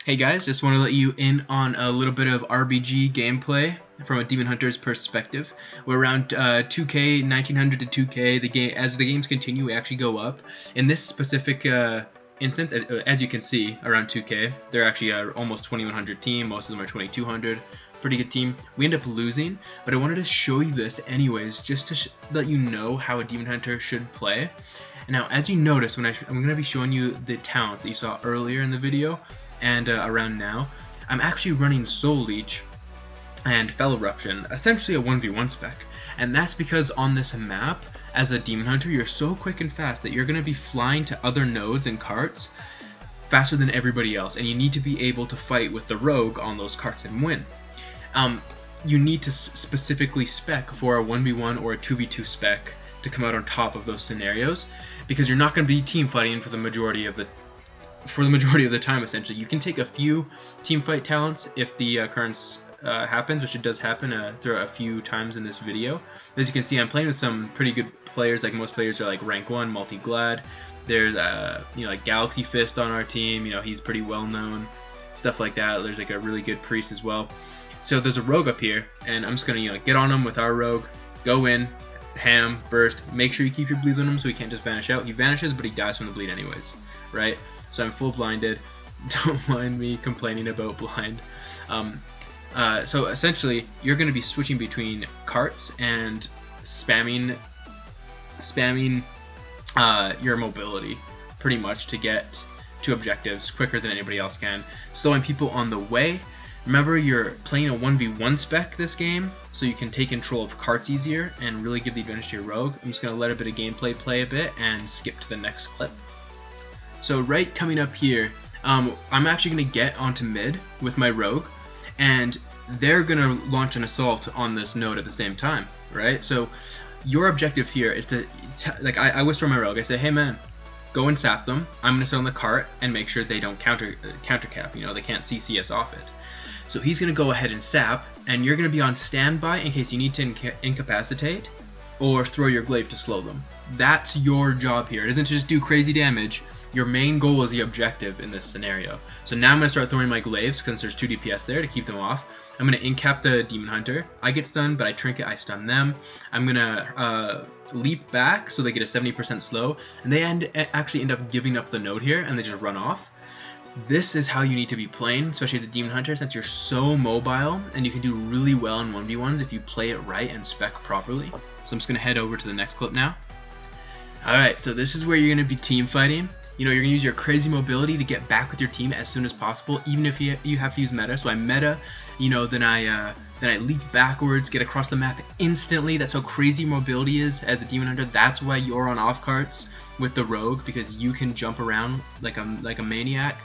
Hey guys, just want to let you in on a little bit of Rbg gameplay from a Demon Hunter's perspective. We're around 2K, 1900 to 2K. The game, as the games continue, we actually go up. In this specific instance, as you can see, around 2K, they're actually almost 2100 team. Most of them are 2200. Pretty good team. We end up losing, but I wanted to show you this anyways, just to let you know how a Demon Hunter should play. And now, as you notice, I'm going to be showing you the talents that you saw earlier in the video and around now, I'm actually running Soul Leech and Fell Eruption, essentially a 1v1 spec. And that's because on this map, as a Demon Hunter, you're so quick and fast that you're going to be flying to other nodes and carts faster than everybody else, and you need to be able to fight with the rogue on those carts and win. You need to specifically spec for a 1v1 or a 2v2 spec to come out on top of those scenarios, because you're not going to be team fighting for the majority of the time. Essentially, you can take a few team fight talents if the occurrence happens, which it does happen throughout a few times in this video. As you can see, I'm playing with some pretty good players. Like, most players are like rank 1, multi-glad. There's like Galaxy Fist on our team. He's pretty well known, stuff like that. There's like a really good priest as well. So there's a rogue up here, and I'm just gonna get on him with our rogue, go in, ham, burst. Make sure you keep your bleeds on him so he can't just vanish out. He vanishes, but he dies from the bleed anyways, right? So I'm full blinded. Don't mind me complaining about blind. So essentially, you're going to be switching between carts and spamming your mobility pretty much to get to objectives quicker than anybody else can. Slowing people on the way. Remember, you're playing a 1v1 spec this game, so you can take control of carts easier and really give the advantage to your rogue. I'm just going to let a bit of gameplay play a bit and skip to the next clip. So right coming up here, I'm actually going to get onto mid with my rogue, and they're going to launch an assault on this node at the same time, right? So your objective here is to, I whisper my rogue, I say, hey man, go and sap them. I'm going to sit on the cart and make sure they don't counter cap, they can't CC us off it. So he's going to go ahead and sap, and you're going to be on standby in case you need to incapacitate or throw your glaive to slow them. That's your job here. It isn't to just do crazy damage. Your main goal is the objective in this scenario. So now I'm going to start throwing my glaives because there's 2 DPS there to keep them off. I'm going to incap the Demon Hunter. I get stunned, but I trinket, I stun them. I'm going to leap back so they get a 70% slow, and they actually end up giving up the node here, and they just run off. This is how you need to be playing, especially as a Demon Hunter, since you're so mobile, and you can do really well in 1v1s if you play it right and spec properly. So I'm just going to head over to the next clip now. Alright, so this is where you're going to be team fighting. You're going to use your crazy mobility to get back with your team as soon as possible, even if you have to use meta. So I meta, then I leap backwards, get across the map instantly. That's how crazy mobility is as a Demon Hunter. That's why you're on off carts with the rogue, because you can jump around like a maniac.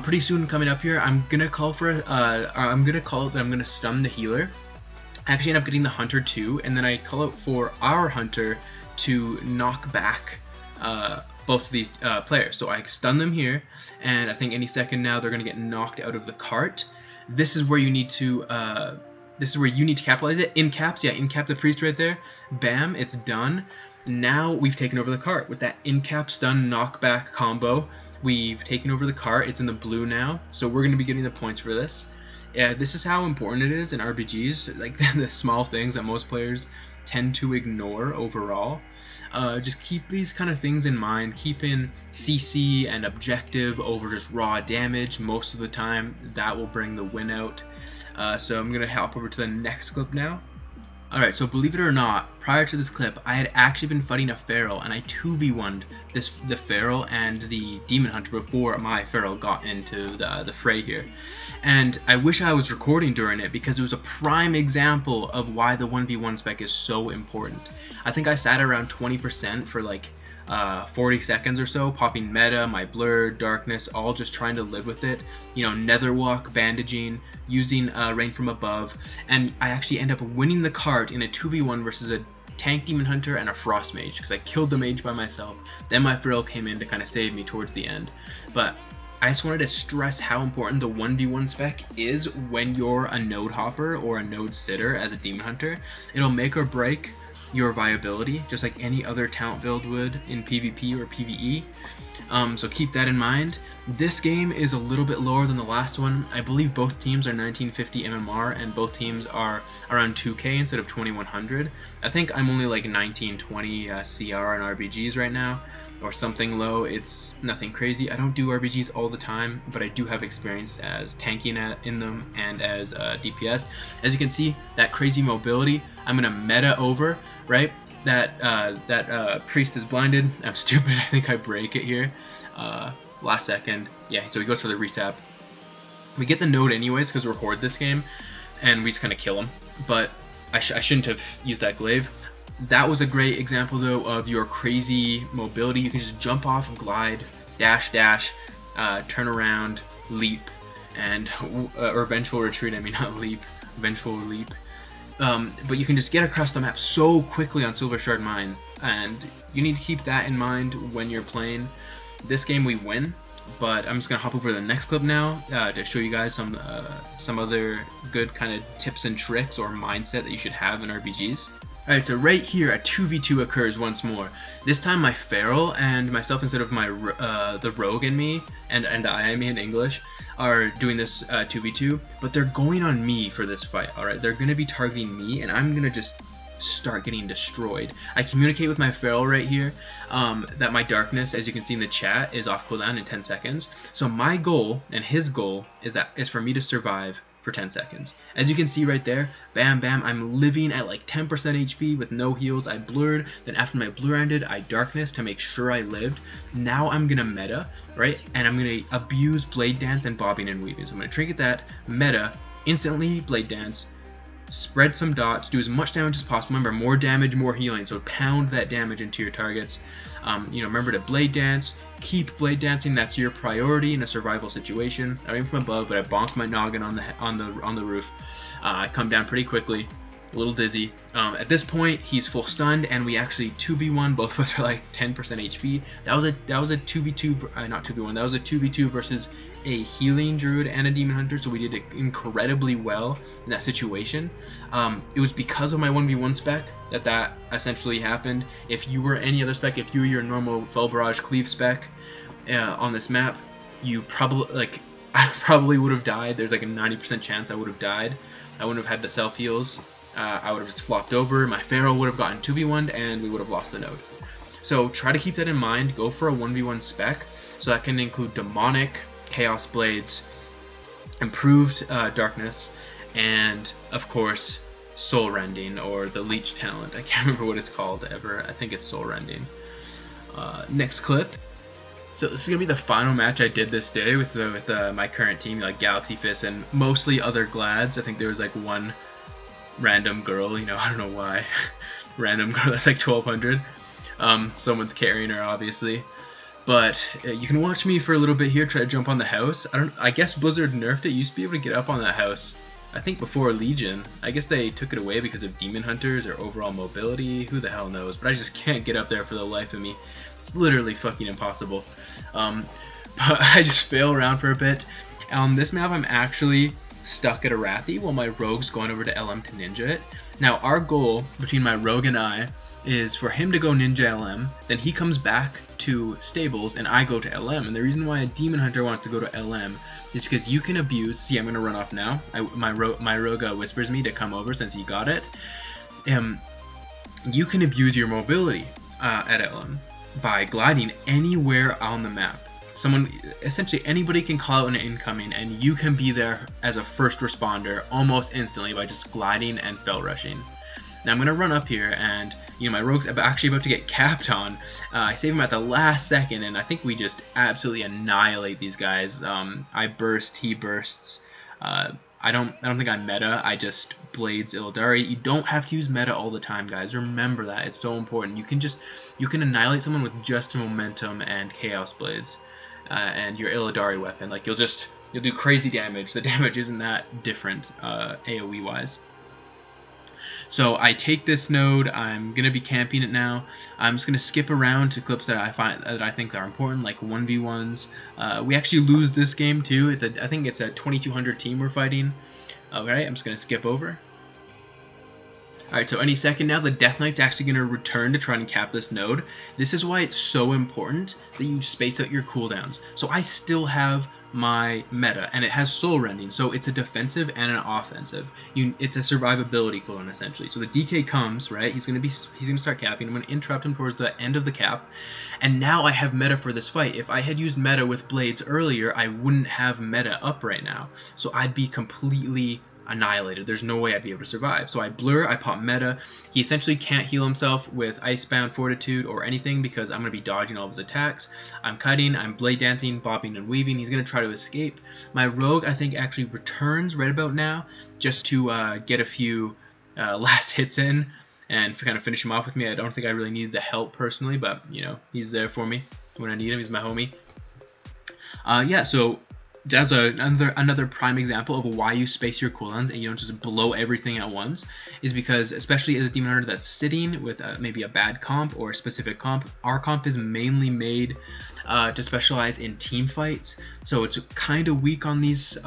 Pretty soon coming up here, I'm gonna call that I'm gonna stun the healer. I actually end up getting the hunter too, and then I call out for our hunter to knock back both of these players. So I stun them here, and I think any second now they're gonna get knocked out of the cart. This is where you need to capitalize it. Incap the priest right there. Bam, it's done. Now we've taken over the cart with that incap stun knockback combo. We've taken over the cart. It's in the blue now, so we're gonna be getting the points for this. This is how important it is in RBGs, like the small things that most players tend to ignore overall. Just keep these kind of things in mind. Keep in CC and objective over just raw damage most of the time. That will bring the win out. So I'm going to hop over to the next clip now. Alright, so believe it or not, prior to this clip, I had actually been fighting a Feral, and I 2v1'd the Feral and the Demon Hunter before my Feral got into the fray here. And I wish I was recording during it, because it was a prime example of why the 1v1 spec is so important. I think I sat around 20% for like 40 seconds or so, popping meta, my blur, darkness, all just trying to live with it. Netherwalk, bandaging, using rain from above, and I actually end up winning the cart in a 2v1 versus a tank Demon Hunter and a Frost Mage, because I killed the Mage by myself. Then my Feral came in to kind of save me towards the end. But I just wanted to stress how important the 1v1 spec is when you're a node hopper or a node sitter as a Demon Hunter. It'll make or break your viability, just like any other talent build would in PvP or PvE. So keep that in mind. This game is a little bit lower than the last one. I believe both teams are 1950 MMR and both teams are around 2K instead of 2100. I think I'm only like 1920 CR and Rbgs right now, or something low. It's nothing crazy. I don't do Rbgs all the time, but I do have experience as tanking in them and as DPS. As you can see, that crazy mobility, I'm gonna meta over, right? That priest is blinded. I'm stupid. I think I break it here. Last second. Yeah, so he goes for the resap. We get the node anyways because we're horde this game, and we just kind of kill him. But I shouldn't have used that glaive. That was a great example though of your crazy mobility. You can just jump off, glide, dash, turn around, leap, and or vengeful retreat. I mean not leap, vengeful leap. But you can just get across the map so quickly on Silver Shard Mines, and you need to keep that in mind when you're playing. This game we win, but I'm just gonna hop over to the next clip now to show you guys some other good kind of tips and tricks or mindset that you should have in RPGs. Alright, so right here a 2v2 occurs once more. This time my feral and myself, instead of my the rogue and me and I mean in English, are doing this 2v2, but they're going on me for this fight. Alright, they're gonna be targeting me and I'm gonna just start getting destroyed. I communicate with my feral right here that my darkness, as you can see in the chat, is off cooldown in 10 seconds. So my goal and his goal is for me to survive for 10 seconds. As you can see right there, bam bam, I'm living at like 10% HP with no heals. I blurred, then after my blur ended, I darkness to make sure I lived. Now I'm gonna meta, right? And I'm gonna abuse blade dance and bobbing and weaving. So I'm gonna trinket that, meta, instantly blade dance, spread some dots, do as much damage as possible. Remember, more damage, more healing, so pound that damage into your targets. Remember to blade dance, keep blade dancing. That's your priority in a survival situation. I aim from above, but I bonk my noggin on the roof. I come down pretty quickly, a little dizzy. At this point, he's full stunned, and we actually 2v1. Both of us are like 10% HP. That was a 2v2, not 2v1. That was a 2v2 versus a healing druid and a demon hunter, so we did it incredibly well in that situation. It was because of my 1v1 spec that essentially happened. If you were any other spec, if you were your normal Fell Barrage cleave spec on this map, you probably I probably would have died. There's like a 90% chance I would have died. I wouldn't have had the self heals. I would have just flopped over. My feral would have gotten 2v1'd and we would have lost the node. So try to keep that in mind. Go for a 1v1 spec. So that can include demonic, chaos blades, improved darkness, and of course soul rending, or the leech talent. I can't remember what it's called ever. I think it's soul rending. Next clip. So this is gonna be the final match I did this day with my current team, like Galaxy Fist and mostly other Glads. I think there was like one random girl, I don't know why. Random girl that's like 1200. Someone's carrying her, obviously. But you can watch me for a little bit here, try to jump on the house. I guess Blizzard nerfed it. You used to be able to get up on that house, I think before Legion. I guess they took it away because of demon hunters or overall mobility. Who the hell knows? But I just can't get up there for the life of me. It's literally fucking impossible. But I just fail around for a bit. On this map, I'm actually stuck at a Wrathy while my rogue's going over to LM to ninja it. Now, our goal between my rogue and I is for him to go ninja LM, then he comes back to stables and I go to LM. And the reason why a demon hunter wants to go to LM is because you can abuse. See, I'm gonna run off now. My rogue whispers me to come over since he got it. You can abuse your mobility at LM by gliding anywhere on the map. Essentially anybody can call out an incoming, and you can be there as a first responder almost instantly by just gliding and fell rushing. Now I'm gonna run up here, and my rogue's actually about to get capped on. I save him at the last second, and I think we just absolutely annihilate these guys. I burst, he bursts. I don't think I'm meta. I just blades Illidari. You don't have to use meta all the time, guys. Remember that. It's so important. You can annihilate someone with just momentum and chaos blades. And your Illidari weapon, you'll do crazy damage. The damage isn't that different AoE wise. So I take this node. I'm gonna be camping it now. I'm just gonna skip around to clips that I think are important, like 1v1s. We actually lose this game too. I think it's a 2200 team we're fighting. Alright, I'm just gonna skip over. Alright, so any second now, the Death Knight's actually going to return to try and cap this node. This is why it's so important that you space out your cooldowns. So I still have my meta, and it has soul rending, so it's a defensive and an offensive. It's a survivability cooldown essentially. So the DK comes, right? He's gonna start capping. I'm gonna interrupt him towards the end of the cap, and now I have meta for this fight. If I had used meta with blades earlier, I wouldn't have meta up right now, so I'd be completely annihilated. There's no way I'd be able to survive. So I blur, I pop meta. He essentially can't heal himself with Icebound, Fortitude, or anything because I'm going to be dodging all of his attacks. I'm cutting, I'm blade dancing, bopping, and weaving. He's going to try to escape. My rogue, I think, actually returns right about now just to get a few last hits in and kind of finish him off with me. I don't think I really needed the help personally, but, you know, he's there for me when I need him. He's my homie. Yeah, so that's another prime example of why you space your cooldowns and you don't just blow everything at once, is because, especially as a Demon Hunter that's sitting with maybe a bad comp or a specific comp, our comp is mainly made to specialize in team fights, so it's kind of weak on these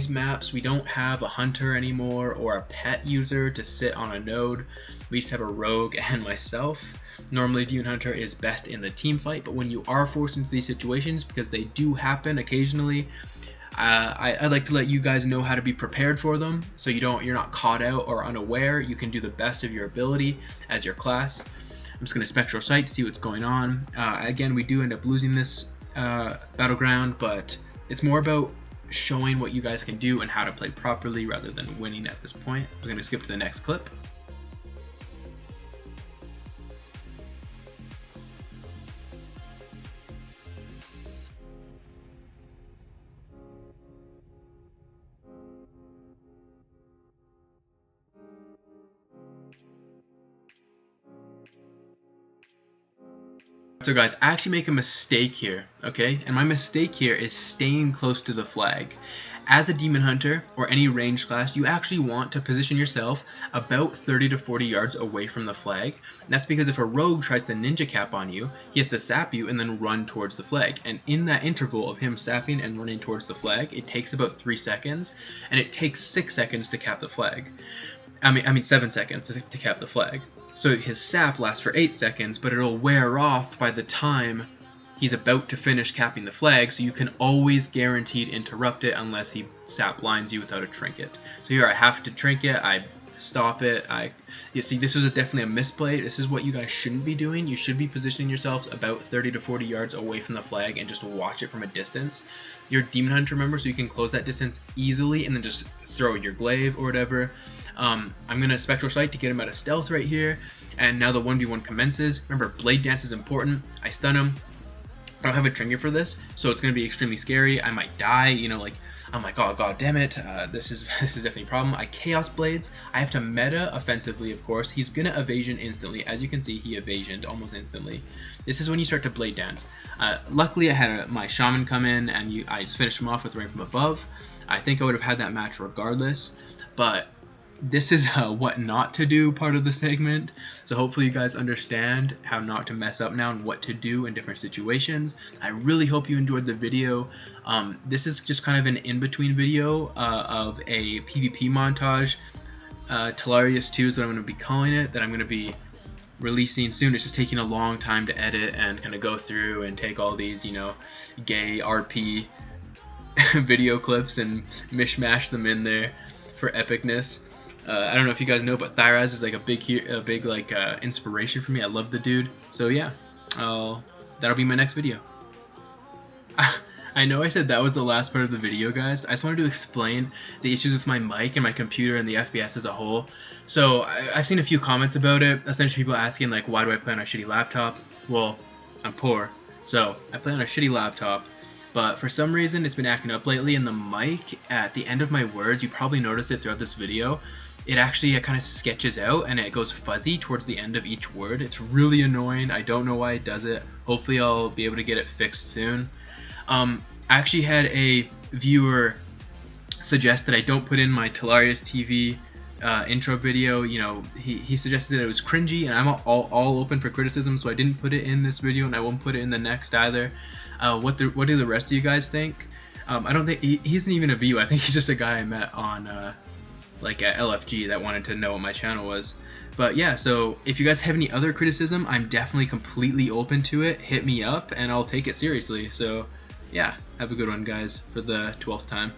maps. We don't have a hunter anymore or a pet user to sit on a node. We just have a rogue and myself. Normally Demon Hunter is best in the team fight, but when you are forced into these situations, because they do happen occasionally, I like to let you guys know how to be prepared for them, so you're not caught out or unaware. You can do the best of your ability as your class. I'm just going to Spectral Sight to see what's going on. Again, we do end up losing this battleground, but it's more about showing what you guys can do and how to play properly rather than winning at this point. We're going to skip to the next clip. So guys, I actually make a mistake here, okay? And my mistake here is staying close to the flag. As a Demon Hunter, or any ranged class, you actually want to position yourself about 30 to 40 yards away from the flag. And that's because if a rogue tries to ninja cap on you, he has to sap you and then run towards the flag. And in that interval of him sapping and running towards the flag, it takes about 3 seconds, and it takes 6 seconds to cap the flag. I mean 7 seconds to cap the flag. So his sap lasts for 8 seconds, but it'll wear off by the time he's about to finish capping the flag, so you can always guaranteed interrupt it unless he sap blinds you without a trinket. So here I have to trinket, I stop it. You see, this was definitely a misplay. This is what you guys shouldn't be doing. You should be positioning yourselves about 30 to 40 yards away from the flag and just watch it from a distance. You're Demon Hunter, remember, so you can close that distance easily and then just throw your glaive or whatever. I'm going to Spectral Sight to get him out of stealth right here, and now the 1v1 commences. Remember, Blade Dance is important. I stun him. I don't have a trigger for this, so it's going to be extremely scary. I might die, you know, like, I'm like, oh god damn it, this is definitely a problem. I Chaos Blades. I have to meta offensively, of course. He's going to evasion instantly. As you can see, he evasioned almost instantly. This is when you start to Blade Dance. Luckily, I had my Shaman come in, and I just finished him off with Rain from Above. I think I would have had that match regardless, but this is what not to do part of the segment, so hopefully you guys understand how not to mess up now and what to do in different situations. I really hope you enjoyed the video. This is just kind of an in-between video of a PvP montage. Telarius 2 is what I'm going to be calling it, that I'm going to be releasing soon. It's just taking a long time to edit and kind of go through and take all these, you know, gay RP video clips and mishmash them in there for epicness. I don't know if you guys know, but Thyraz is like a big like inspiration for me. I love the dude. So yeah, that'll be my next video. I know I said that was the last part of the video, guys. I just wanted to explain the issues with my mic and my computer and the FPS as a whole. So I've seen a few comments about it. Essentially, people asking like, why do I play on a shitty laptop? Well, I'm poor, so I play on a shitty laptop. But for some reason, it's been acting up lately, and the mic at the end of my words, you probably noticed it throughout this video, it actually kind of sketches out and it goes fuzzy towards the end of each word. It's really annoying. I don't know why it does it. Hopefully I'll be able to get it fixed soon. I actually had a viewer suggest that I don't put in my Telarius TV intro video. You know, he suggested that it was cringy, and I'm all open for criticism, so I didn't put it in this video, and I won't put it in the next either. What do the rest of you guys think? I don't think he isn't even a viewer. I think he's just a guy I met on like at LFG that wanted to know what my channel was. But yeah, so if you guys have any other criticism, I'm definitely completely open to it. Hit me up and I'll take it seriously. So yeah, have a good one, guys, for the 12th time.